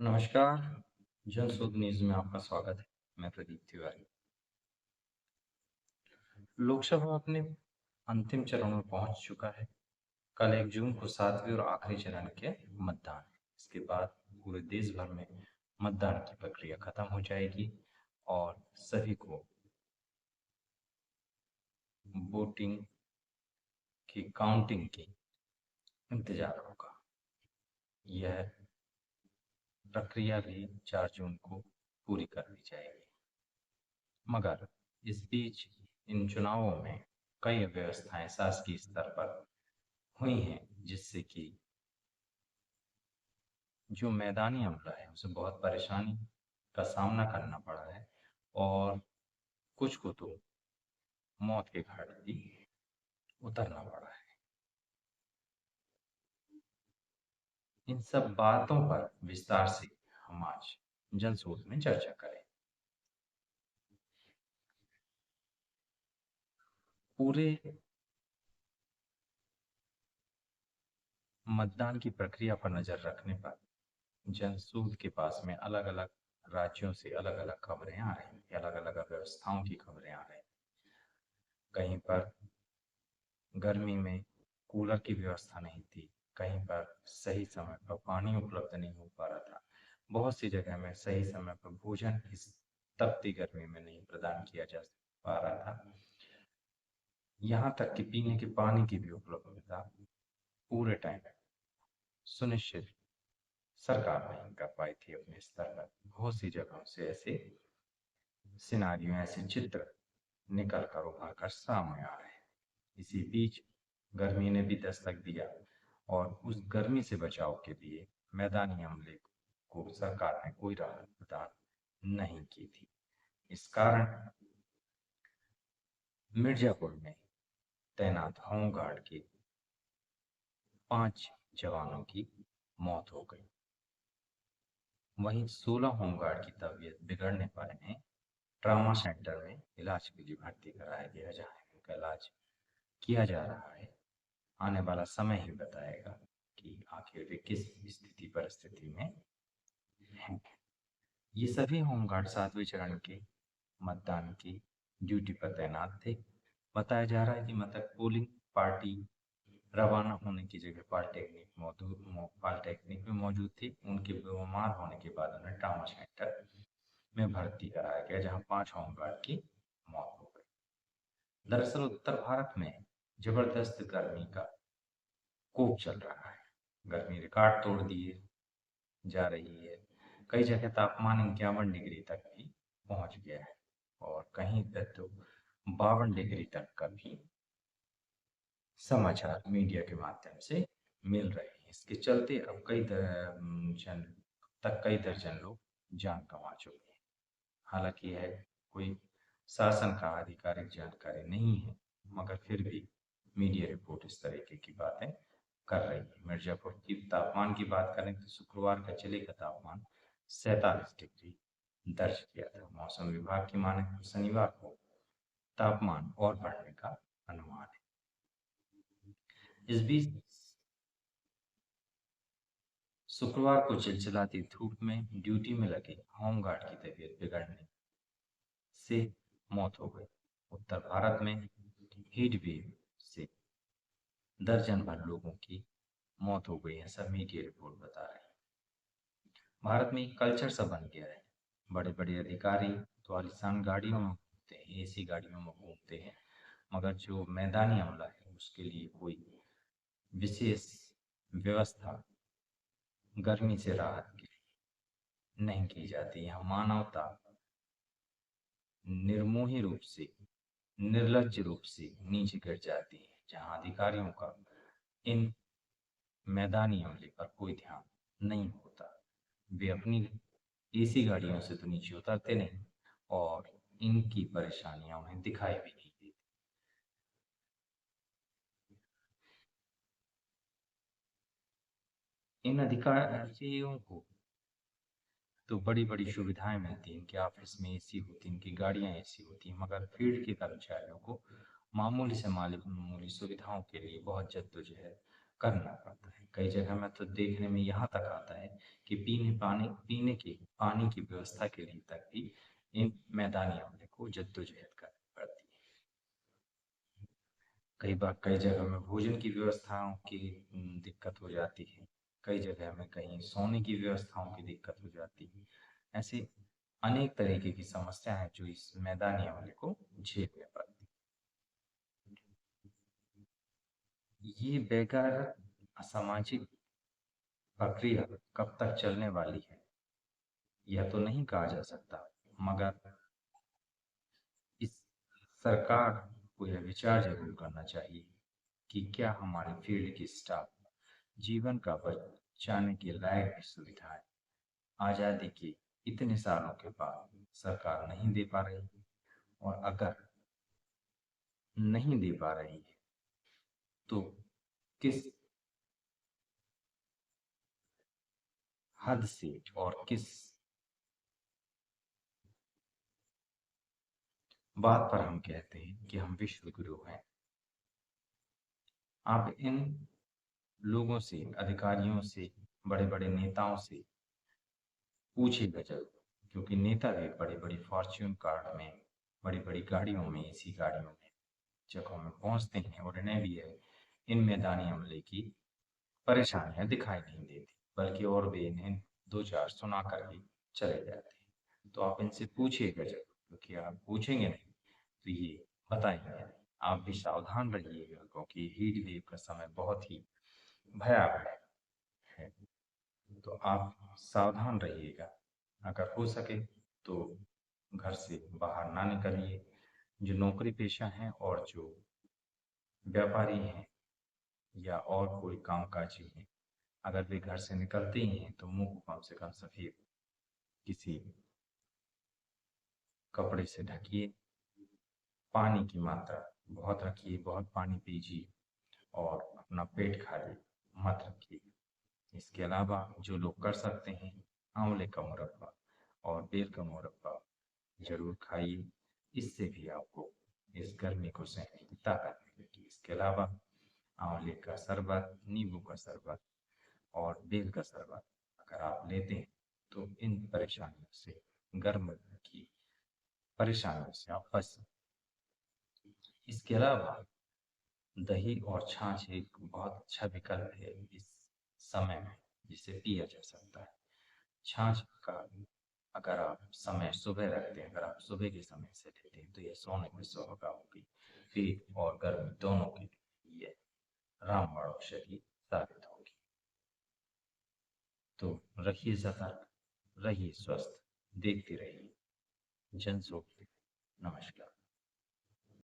नमस्कार, जनशोध न्यूज़ में आपका स्वागत है। मैं प्रदीप तिवारी। लोकसभा अपने अंतिम चरण में पहुंच चुका है। कल 1 जून को 7वें और आखिरी चरण के मतदान है। इसके बाद पूरे देश भर में मतदान की प्रक्रिया खत्म हो जाएगी और सभी को वोटिंग की काउंटिंग की इंतजार होगा। यह प्रक्रिया भी 4 जून को पूरी कर ली जाएगी। मगर इस बीच इन चुनावों में कई अव्यवस्थाएं शासकीय स्तर पर हुई हैं, जिससे कि जो मैदानी अमला है उसे बहुत परेशानी का सामना करना पड़ा है और कुछ को तो मौत के घाट भी उतरना पड़ा है। इन सब बातों पर विस्तार से हम आज जनशोध में चर्चा करें। पूरे मतदान की प्रक्रिया पर नजर रखने पर जनशोध के पास में अलग अलग राज्यों से अलग अलग खबरें आ रही हैं, अलग अलग व्यवस्थाओं की खबरें आ रही हैं। कहीं पर गर्मी में कूलर की व्यवस्था नहीं थी, कहीं पर सही समय पर पानी उपलब्ध नहीं हो पा रहा था, बहुत सी जगह में सही समय पर भोजन इस तपती गर्मी में नहीं प्रदान किया जा पा रहा था। यहाँ तक कि पीने के पानी की भी उपलब्धता पूरे टाइम सुनिश्चित सरकार नहीं कर पाई थी अपने स्तर पर। बहुत सी जगहों से ऐसे सिनारियों, ऐसे चित्र निकल कर उभर कर सामने आ रहे हैं। इसी बीच गर्मी ने भी दस्तक दिया और उस गर्मी से बचाव के लिए मैदानी अमले को सरकार ने कोई राहत प्रदान नहीं की थी। इस कारण मिर्जापुर में तैनात होमगार्ड के 5 जवानों की मौत हो गई। वहीं 16 होमगार्ड की तबीयत बिगड़ने पर इन्हें ट्रामा सेंटर में इलाज के लिए भर्ती कराया गया, जहाँ इनका इलाज किया जा रहा है। आने वाला समय ही बताएगा कि आखिर वे किस स्थिति परिस्थिति में हैं। ये सभी होमगार्ड 7वें चरण के मतदान की ड्यूटी पर तैनात थे। बताया जा रहा है कि मतलब पोलिंग पार्टी रवाना होने की जगह पॉलिटेक्निक में मौजूद थी। उनके बीमार होने के बाद उन्हें ट्रामा सेंटर में भर्ती कराया गया, जहां 5 होमगार्ड की मौत हो गई। दरअसल उत्तर भारत में जबरदस्त गर्मी का कोप चल रहा है। गर्मी रिकॉर्ड तोड़ दिए जा रही है। कई जगह तापमान 51 डिग्री तक भी पहुंच गया है और कहीं तक तो 52 डिग्री तक का भी समाचार मीडिया के माध्यम से मिल रहे हैं। इसके चलते अब कई दर्जन लोग जान गंवा चुके हैं। हालांकि यह कोई शासन का आधिकारिक जानकारी नहीं है, मगर फिर भी मीडिया रिपोर्ट इस तरीके की बातें कर रही है। मिर्जापुर की तापमान की बात करें तो शुक्रवार का जिले का तापमान 47 डिग्री दर्ज किया था। मौसम विभाग की माने तो शनिवार को तापमान और बढ़ने का अनुमान है। इस बीच शुक्रवार को चिलचिलाती धूप में ड्यूटी में लगे होमगार्ड की तबीयत बिगड़ने से मौत हो गई। उत्तर भारत में हीट वेव से दर्जन भर लोगों की मौत हो गई है, सब मीडिया रिपोर्ट बता रहे हैं। भारत में एक कल्चर सा बन गया है। बड़े बड़े अधिकारी तो आलीशान गाड़ियों में घूमते हैं, एसी गाड़ियों में घूमते हैं, मगर जो मैदानी अमला है उसके लिए कोई विशेष व्यवस्था गर्मी से राहत के लिए नहीं की जाती। यहाँ मानवता निर्मोही रूप से, निर्लज्ज रूप से नीचे गिर जाती है, जहाँ अधिकारियों का इन मैदानी अमले पर कोई ध्यान नहीं होता। वे अपनी एसी गाड़ियों से तो नीचे उतरते नहीं और इनकी परेशानियां उन्हें दिखाई भी नहीं देती। इन अधिकारियों को तो बड़ी बड़ी सुविधाएं मिलती हैं, इनके ऑफिस में एसी होती है, इनकी गाड़ियां एसी होती हैं, मगर फील्ड के कर्मचारियों को मामूली से मामूली सुविधाओं के लिए बहुत जद्दोजहद करना पड़ता है। कई जगह में तो देखने में यहाँ तक आता है कि पीने की व्यवस्था के लिए तक भी इन मैदानी अमले को जद्दोजहद करनी पड़ती है। कई बार कई जगह में भोजन की व्यवस्थाओं की दिक्कत हो जाती है। कई जगह में कहीं सोने की व्यवस्थाओं की दिक्कत हो जाती है। ऐसे अनेक तरीके की समस्या है जो इस मैदानी अमले को झेलने पड़ती है। ये बेकार असामाजिक प्रक्रिया कब तक चलने वाली है यह तो नहीं कहा जा सकता, मगर इस सरकार को यह विचार जरूर करना चाहिए कि क्या हमारे फील्ड की स्टाफ जीवन का बचाने के लायक भी सुविधाएं आजादी के इतने सालों के बाद सरकार नहीं दे पा रही है। और अगर नहीं दे पा रही है तो किस हद से और किस बात पर हम कहते हैं कि हम विश्व गुरु हैं। आप इन लोगों से, अधिकारियों से, बड़े बड़े नेताओं से पूछिएगा जरूर, क्योंकि नेता भी बड़ी बड़ी फॉर्च्यून कार में, बड़ी बड़ी गाड़ियों में, एसी गाड़ियों में जगहों में पहुंचते हैं और इन्हें भी है इन मैदानी हमले की परेशानियां दिखाई नहीं देती, बल्कि और भी इन्हें दो चार सुना कर ही चले जाते हैं। तो आप इनसे पूछिएगा जरूर, क्योंकि आप पूछेंगे नहीं तो ये बताएंगे नहीं। आप भी सावधान रहिएगा, क्योंकि हीट वेव का समय बहुत ही भयावह है। तो आप सावधान रहिएगा। अगर हो सके तो घर से बाहर ना निकलिए। जो नौकरी पेशा हैं और जो व्यापारी हैं या और कोई कामकाजी हैं, अगर वे घर से निकलते ही हैं तो मुंह को कम से कम सफेद किसी कपड़े से ढकिए। पानी की मात्रा बहुत रखिए, बहुत पानी पीजिए और अपना पेट खाली मत रखिए। इसके अलावा जो लोग कर सकते हैं, आंवले का मुरब्बा और बेर का मुरब्बा जरूर खाइए। इससे भी आपको इस गर्मी को सहने की ताकत मिलेगी। इसके अलावा आंवले का शरबत, नींबू का शरबत और बेल का शरबत अगर आप लेते हैं तो इन परेशानियों से, गर्म की परेशानियों से आप बच सकते हैं। इसके अलावा दही और छाछ एक बहुत अच्छा विकल्प है इस समय में, जिसे पिया जा सकता है। छाछ का अगर आप समय सुबह रखते हैं, अगर आप सुबह के समय से लेते हैं तो यह सोने में सुहागा होगी। पेट और गर्मी दोनों के लिए ये रामबाण औषधि साबित होगी। तो रहिए सतर्क, रहिए स्वस्थ, देखते रहिए जनसुख। नमस्कार।